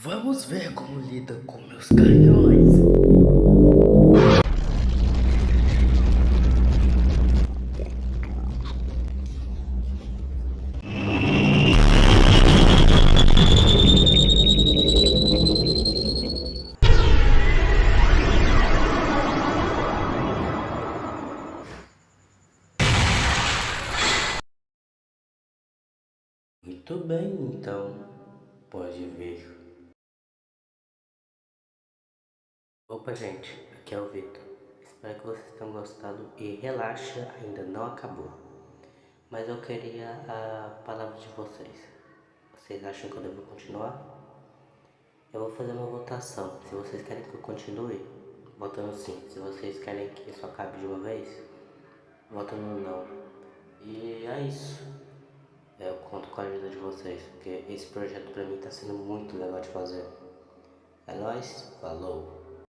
Vamos ver como lida com meus canhões. Muito bem, então, pode ver. Opa, gente, aqui é o Vitor. Espero que vocês tenham gostado e relaxa, ainda não acabou. Mas eu queria a palavra de vocês. Vocês acham que eu devo continuar? Eu vou fazer uma votação. Se vocês querem que eu continue, vota no sim. Se vocês querem que isso acabe de uma vez, vota no não. E é isso. Eu conto com a ajuda de vocês, porque esse projeto pra mim tá sendo muito legal de fazer. É nóis, falou!